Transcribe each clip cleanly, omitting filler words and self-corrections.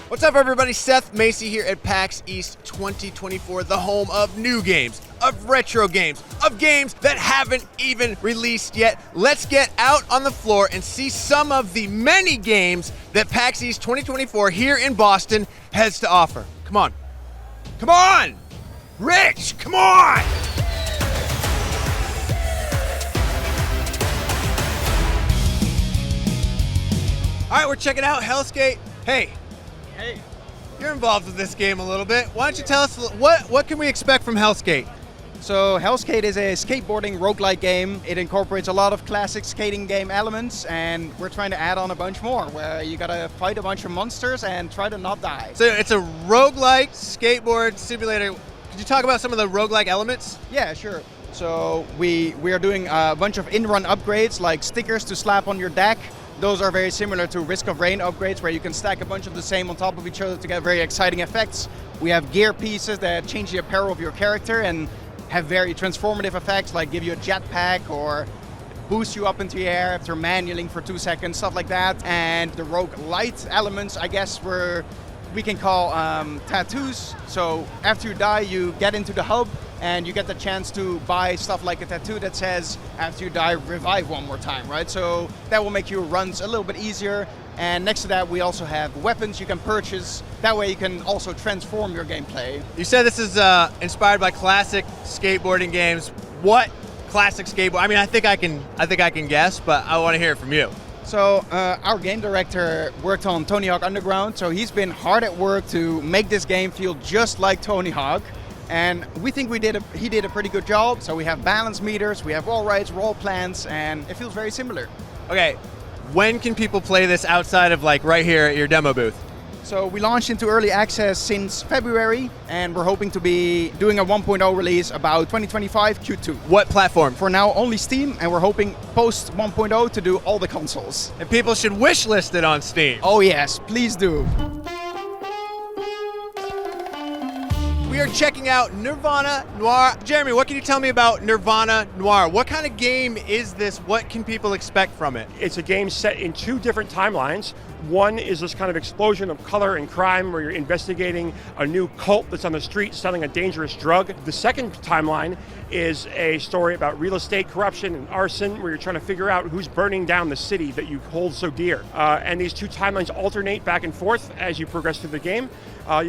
What's up, everybody? Seth Macy here at PAX East 2024, the home of new games, of retro games, of games that haven't even released yet. Let's get out on the floor and see some of the many games that PAX East 2024 here in Boston has to offer. Come on. Come on! Rich, come on! All right, we're checking out HellSkate. Hey. Hey. You're involved with this game a little bit. Why don't you tell us what can we expect from HellSkate? So HellSkate is a skateboarding roguelite game. It incorporates a lot of classic skating game elements, and we're trying to add on a bunch more, where you gotta fight a bunch of monsters and try to not die. So it's a roguelike skateboard simulator. Could you talk about some of the roguelike elements? Yeah, sure. So we are doing a bunch of in-run upgrades, like stickers to slap on your deck. Those are very similar to Risk of Rain upgrades, where you can stack a bunch of the same on top of each other to get very exciting effects. We have gear pieces that change the apparel of your character and have very transformative effects, like give you a jetpack or boost you up into the air after manualing for 2 seconds, stuff like that. And the roguelite elements, I guess, we can call tattoos. So after you die, you get into the hub and you get the chance to buy stuff like a tattoo that says, after you die, revive one more time, right? So that will make your runs a little bit easier. And next to that, we also have weapons you can purchase. That way you can also transform your gameplay. You said this is inspired by classic skateboarding games. What classic skateboard? I mean, I think I can guess, but I want to hear it from you. So our game director worked on Tony Hawk Underground, so he's been hard at work to make this game feel just like Tony Hawk. And we think he did a pretty good job. So we have balance meters, we have wall rides, roll plans, and it feels very similar. Okay, when can people play this outside of like right here at your demo booth? So we launched into early access since February, and we're hoping to be doing a 1.0 release about 2025 Q2. What platform? For now, only Steam, and we're hoping post 1.0 to do all the consoles. And people should wishlist it on Steam. Oh yes, please do. We are checking out Nirvana Noir. Jeremy, what can you tell me about Nirvana Noir? What kind of game is this? What can people expect from it? It's a game set in two different timelines. One is this kind of explosion of color and crime where you're investigating a new cult that's on the street selling a dangerous drug. The second timeline is a story about real estate corruption and arson where you're trying to figure out who's burning down the city that you hold so dear. And these two timelines alternate back and forth as you progress through the game.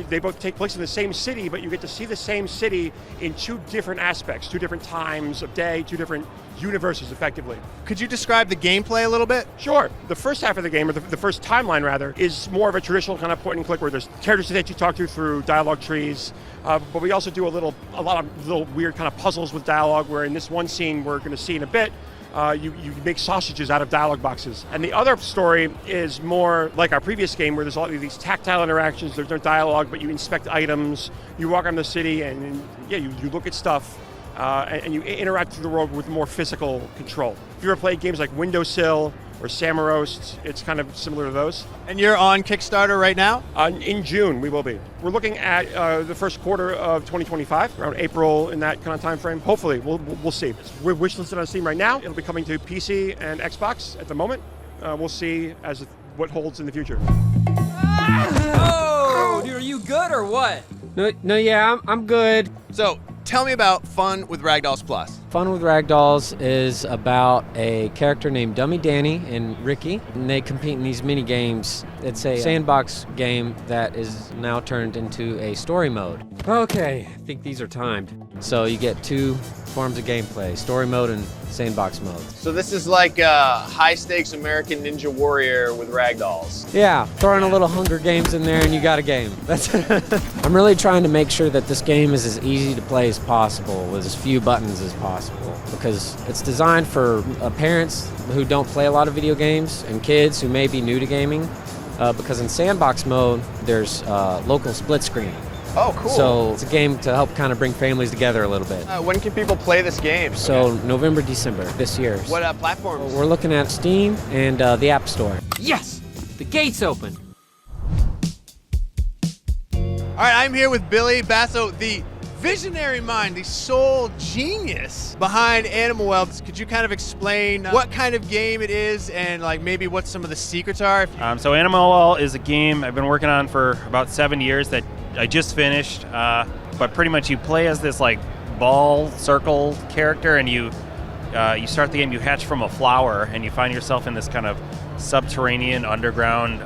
They both take place in the same city, but you get to see the same city in two different aspects, two different times of day, two different universes, effectively. Could you describe the gameplay a little bit? Sure. The first half of the game, or the first timeline rather, is more of a traditional kind of point and click where there's characters that you talk to through dialogue trees, but we also do a lot of little weird kind of puzzles with dialogue, where in this one scene we're going to see in a bit, you make sausages out of dialogue boxes. And the other story is more like our previous game, where there's a lot of these tactile interactions. There's no dialogue, but you inspect items, you walk around the city, and you look at stuff, and you interact through the world with more physical control. If you ever played games like Windowsill or Samarost, it's kind of similar to those. And you're on Kickstarter right now? In June, we will be. We're looking at the first quarter of 2025, around April, in that kind of time frame. Hopefully, we'll see. We're wishlisted on Steam right now. It'll be coming to PC and Xbox at the moment. We'll see as what holds in the future. Oh, dude, are you good or what? No, yeah, I'm good. So, tell me about Fun with Ragdolls Plus. Fun with Ragdolls is about a character named Dummy Danny and Ricky, and they compete in these mini games. It's a sandbox game that is now turned into a story mode. Okay, I think these are timed. So you get two forms of gameplay, story mode and sandbox mode. So this is like a high-stakes American Ninja Warrior with Ragdolls. Yeah, throwing a little Hunger Games in there and you got a game. That's I'm really trying to make sure that this game is as easy to play as possible with as few buttons as possible, because it's designed for parents who don't play a lot of video games and kids who may be new to gaming, because in sandbox mode there's local split screen. Oh, cool. So it's a game to help kind of bring families together a little bit. When can people play this game? So November, December this year. What platforms? We're looking at Steam and the App Store. Yes! The gate's open. All right, I'm here with Billy Basso, the visionary mind, the sole genius behind Animal Wels. Could you kind of explain what kind of game it is and like maybe what some of the secrets are? So Animal Well is a game I've been working on for about 7 years that I just finished. But pretty much you play as this like ball circle character, and you start the game, you hatch from a flower, and you find yourself in this kind of subterranean, underground,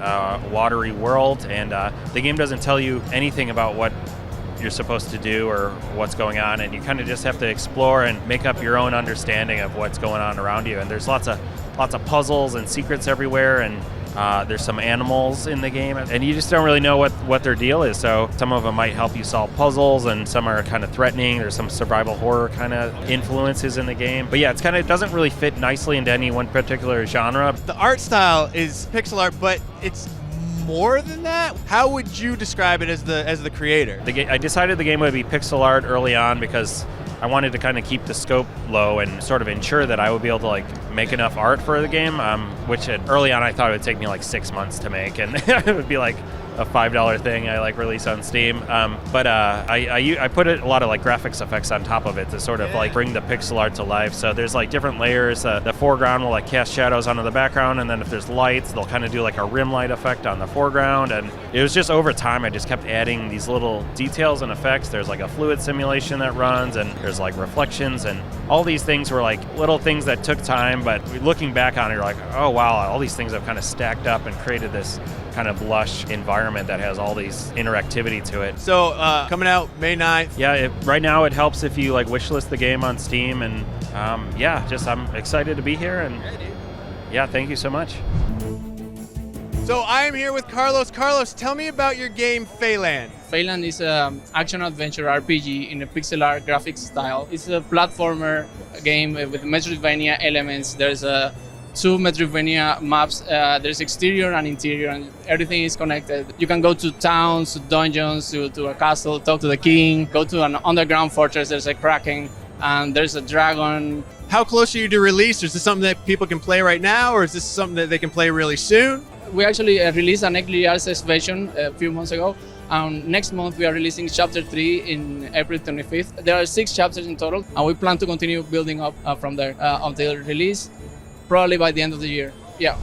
watery world. And the game doesn't tell you anything about what you're supposed to do or what's going on, and you kind of just have to explore and make up your own understanding of what's going on around you. And there's lots of puzzles and secrets everywhere, and there's some animals in the game, and you just don't really know what their deal is. So some of them might help you solve puzzles, and some are kind of threatening. There's some survival horror kind of influences in the game. But yeah, it's kind of, it doesn't really fit nicely into any one particular genre. The art style is pixel art, but it's more than that. How would you describe it as the creator? I decided the game would be pixel art early on because I wanted to kind of keep the scope low and sort of ensure that I would be able to like make enough art for the game, which early on I thought it would take me like 6 months to make, and it would be like a $5 thing I like release on Steam. But I put a lot of like graphics effects on top of it to sort of like bring the pixel art to life. So there's like different layers. The foreground will like cast shadows onto the background, and then if there's lights, they'll kind of do like a rim light effect on the foreground. And it was just over time I just kept adding these little details and effects. There's like a fluid simulation that runs, and there's like reflections, and all these things were like little things that took time, but looking back on it, you're like, oh wow, all these things have kind of stacked up and created this kind of lush environment that has all these interactivity to it. So coming out May 9th. Yeah, right now it helps if you like wishlist the game on Steam, and I'm excited to be here, and yeah, thank you so much. So I am here with Carlos. Carlos, tell me about your game Failand. Failand is an action-adventure RPG in a pixel art graphics style. It's a platformer game with Metroidvania elements. There's two Metroidvania maps. There's exterior and interior, and everything is connected. You can go to towns, to dungeons, to a castle, talk to the king, go to an underground fortress. There's a kraken, and there's a dragon. How close are you to release? Is this something that people can play right now, or is this something that they can play really soon? We actually released an early access version a few months ago. Next month we are releasing chapter 3 in April 25th. There are 6 chapters in total, and we plan to continue building up from there until release, probably by the end of the year. Yeah.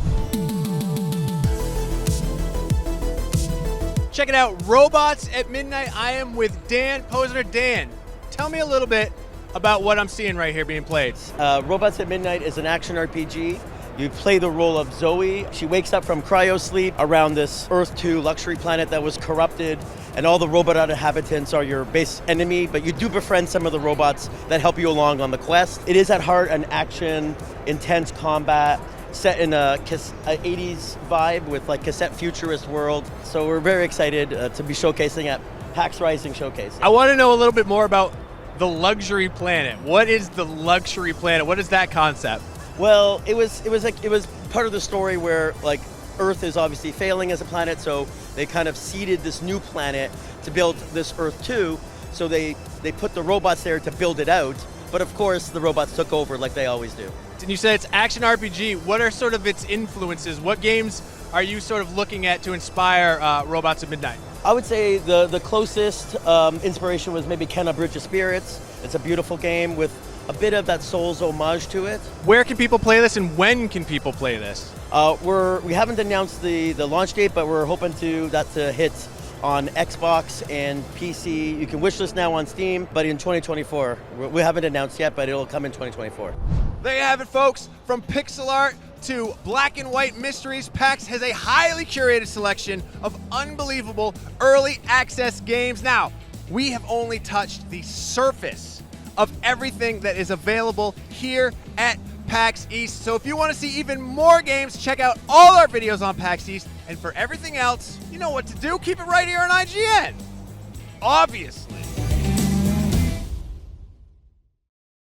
Check it out, Robots at Midnight. I am with Dan Posner. Dan, tell me a little bit about what I'm seeing right here being played. Robots at Midnight is an action RPG. You play the role of Zoe. She wakes up from cryo sleep around this Earth 2 luxury planet that was corrupted, and all the robot inhabitants are your base enemy, but you do befriend some of the robots that help you along on the quest. It is at heart an action, intense combat, set in a 80s vibe with like cassette futurist world. So we're very excited to be showcasing at PAX Rising Showcase. I want to know a little bit more about the luxury planet. What is the luxury planet? What is that concept? Well, it was part of the story where like Earth is obviously failing as a planet, so they kind of seeded this new planet to build this Earth 2. So they put the robots there to build it out, but of course the robots took over like they always do. And you said it's action RPG. What are sort of its influences? What games are you sort of looking at to inspire Robots at Midnight? I would say the closest inspiration was maybe Kenna Bridge of Spirits. It's a beautiful game with a bit of that Souls homage to it. Where can people play this, and when can people play this? We haven't announced the launch date, but we're hoping that to hit on Xbox and PC. You can wishlist now on Steam, but in 2024. We haven't announced yet, but it'll come in 2024. There you have it, folks. From pixel art to black and white mysteries, PAX has a highly curated selection of unbelievable early access games. Now, we have only touched the surface of everything that is available here at PAX East. So if you want to see even more games, check out all our videos on PAX East. And for everything else, you know what to do. Keep it right here on IGN. Obviously.